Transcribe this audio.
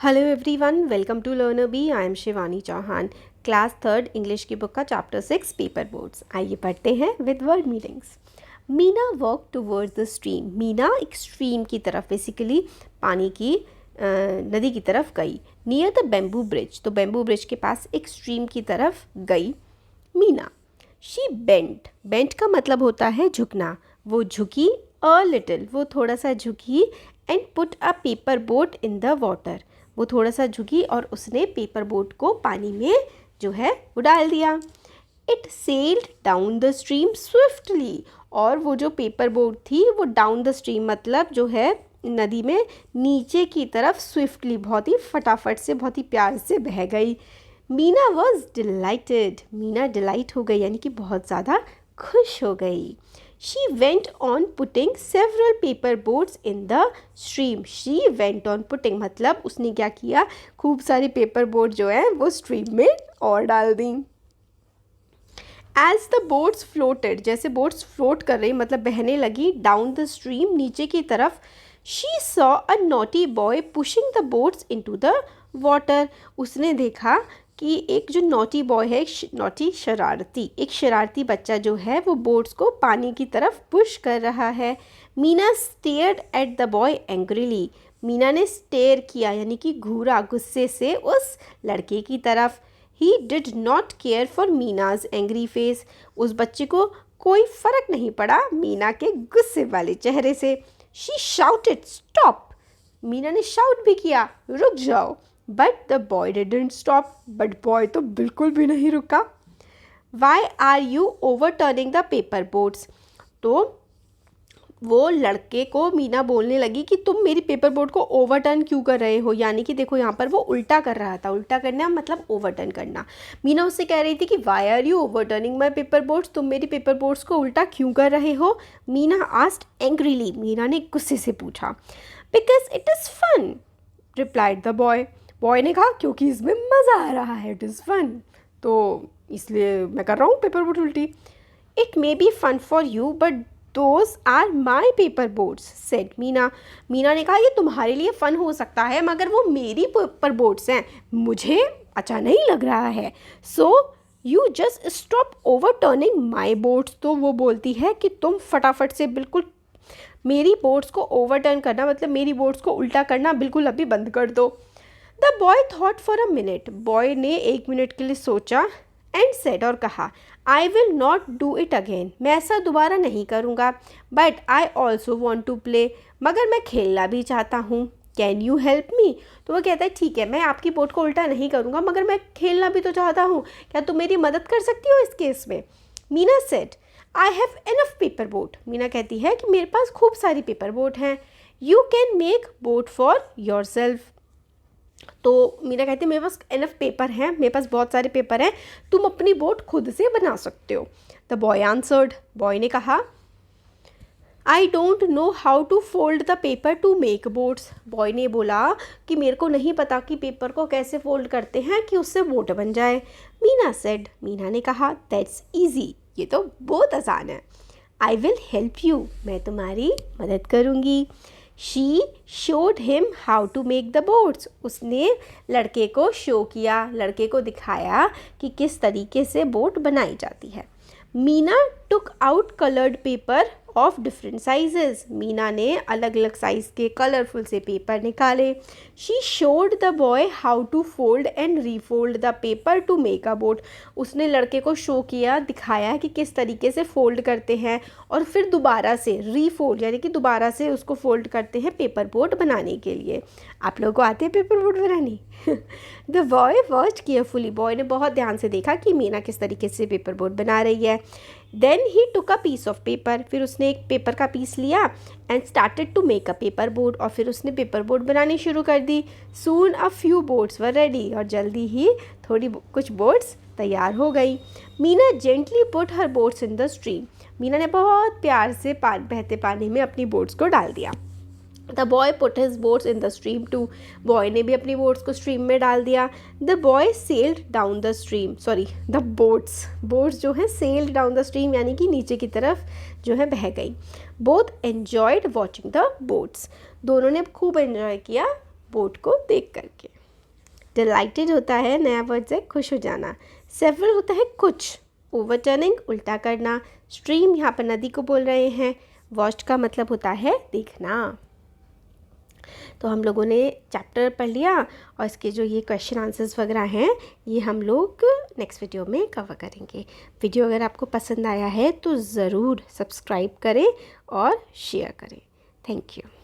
Hello everyone, welcome to learner B. I am Shivani Chauhan. Class third English की book का chapter 6 paper boats. आइए पढ़ते हैं with word meanings. Meena walk towards the stream. Meena एक stream की तरफ, बेसिकली पानी की नदी की तरफ गई। नियर द बेम्बू ब्रिज, तो बेम्बू ब्रिज के पास एक स्ट्रीम की तरफ गई मीना। शी बेंट, बेंट का मतलब होता है झुकना। वो झुकी, अ लिटिल, वो थोड़ा सा झुकी। And put a paper boat in the water, वो थोड़ा सा झुकी और उसने पेपर बोट को पानी में जो है वो डाल दिया। It sailed down the stream swiftly, और वो जो पेपर बोट थी वो डाउन द स्ट्रीम मतलब जो है नदी में नीचे की तरफ स्विफ्टली, बहुत ही फटाफट से, बहुत ही प्यार से बह गई। Meena was dilated, Meena delight हो गई यानी कि बहुत ज़्यादा खुश हो गई। She went on putting several paper boats in the stream. She went on putting मतलब उसने क्या किया, खूब सारी पेपर बोट जो है वो स्ट्रीम में और डाल दी। As the boats floated, जैसे बोट्स फ्लोट कर रही मतलब बहने लगी, डाउन द स्ट्रीम नीचे की तरफ, she saw a naughty boy pushing the boats into the water. उसने देखा कि एक जो नॉटी बॉय है, नॉटी शरारती, एक शरारती बच्चा जो है वो बोट्स को पानी की तरफ पुश कर रहा है। Meena stared at the boy angrily, Meena ने स्टेयर किया यानी कि घूरा गुस्से से उस लड़के की तरफ। He did not care for Meena's angry face, उस बच्चे को कोई फर्क नहीं पड़ा मीना के गुस्से वाले चेहरे से। शी शाउटेड स्टॉप, मीना ने शाउट भी किया, रुक जाओ। But the boy didn't stop, but boy तो बिल्कुल भी नहीं रुका। Why are you overturning the paper boats, तो वो लड़के को मीना बोलने लगी कि तुम मेरी पेपर बोट को ओवरटर्न क्यों कर रहे हो, यानी कि देखो यहाँ पर वो उल्टा कर रहा था। उल्टा करना मतलब ओवरटर्न करना। मीना उससे कह रही थी कि why are you overturning my paper boats, तुम मेरी पेपर बोट्स को उल्टा क्यों कर रहे हो। मीना आस्क्ड एंग्रीली, मीना ने गुस्से से पूछा। Because it is fun, replied the boy, boy ने कहा क्योंकि इसमें मज़ा आ रहा है, इट इज़ फन, तो इसलिए मैं कर रहा हूँ पेपर बोट उल्टी। It may be fun for you but those are my paper boats, said Meena, Meena ने कहा ये तुम्हारे लिए फ़न हो सकता है मगर वो मेरी पेपर बोट्स हैं, मुझे अच्छा नहीं लग रहा है। So you just stop over turning my boats, तो वो बोलती है कि तुम फटाफट से बिल्कुल मेरी बोट्स को ओवरटर्न करना मतलब मेरी बोट्स को उल्टा करना बिल्कुल अभी बंद कर दो। The boy thought for a minute, boy ने 1 मिनट के लिए सोचा। एंड सेड, और कहा, I will not do it again, मैं ऐसा दोबारा नहीं करूँगा। But I also want to play, मगर मैं खेलना भी चाहता हूँ। कैन यू हेल्प मी, तो वो कहता है ठीक है मैं आपकी बोट को उल्टा नहीं करूँगा मगर मैं खेलना भी तो चाहता हूँ, क्या तुम मेरी मदद कर सकती हो इस केस में। Meena said, I have enough paper boat, Meena कहती है कि मेरे पास खूब सारी पेपर बोट हैं। You can make boat for your self, तो मीना कहती है मेरे पास इनफ पेपर हैं, मेरे पास बहुत सारे पेपर हैं, तुम अपनी बोट खुद से बना सकते हो। द बॉय आंसर्ड, बॉय ने कहा, I don't know how to fold the paper to make boats, boy ने बोला कि मेरे को नहीं पता कि पेपर को कैसे फोल्ड करते हैं कि उससे बोट बन जाए। मीना सेड, मीना ने कहा, दैट्स ईजी, ये तो बहुत आसान है। आई विल हेल्प यू, मैं तुम्हारी मदद करूँगी। She showed him how to make the boats, उसने लड़के को शो किया, लड़के को दिखाया कि किस तरीके से बोट बनाई जाती है। Meena took out coloured paper of different sizes, Meena ने अलग अलग साइज़ के कलरफुल से पेपर निकाले। She showed the boy how to fold and refold the paper to make a boat, उसने लड़के को शो किया, दिखाया कि किस तरीके से फोल्ड करते हैं और फिर दोबारा से रीफोल्ड यानी कि दोबारा से उसको फोल्ड करते हैं पेपर बोट बनाने के लिए। आप लोगों को आते हैं पेपर बोट बनानी? The boy watched carefully, boy ने बहुत ध्यान से देखा कि मीना किस तरीके से पेपर बोट बना रही है। Then he took a piece of paper, फिर उसने एक पेपर का पीस लिया and started to make a paper boat, और फिर उसने पेपर बोट बनानी शुरू कर दी। Soon a few boats were ready, और जल्दी ही कुछ बोट्स तैयार हो गई। Meena gently put her boats in the stream, Meena ने बहुत प्यार से बहते पानी में अपनी बोट्स को डाल दिया। The boy put his boats in the stream too, boy ने भी अपनी बोट्स को स्ट्रीम में डाल दिया। The boy sailed down the stream, sorry the boats जो है सेल्ड डाउन द स्ट्रीम यानी कि नीचे की तरफ जो है बह गई। Both enjoyed watching the boats, दोनों ने खूब एंजॉय किया बोट को देख करके। डिलाइटेड होता है नया वर्ड से खुश हो जाना। सेवरल होता है कुछ, ओवरटर्निंग उल्टा करना। स्ट्रीम यहाँ पर नदी को बोल रहे हैं। वॉच्ड का मतलब होता है देखना। तो हम लोगों ने चैप्टर पढ़ लिया और इसके जो ये क्वेश्चन आंसर्स वगैरह हैं ये हम लोग नेक्स्ट वीडियो में कवर करेंगे। वीडियो अगर आपको पसंद आया है तो ज़रूर सब्सक्राइब करें और शेयर करें। Thank you.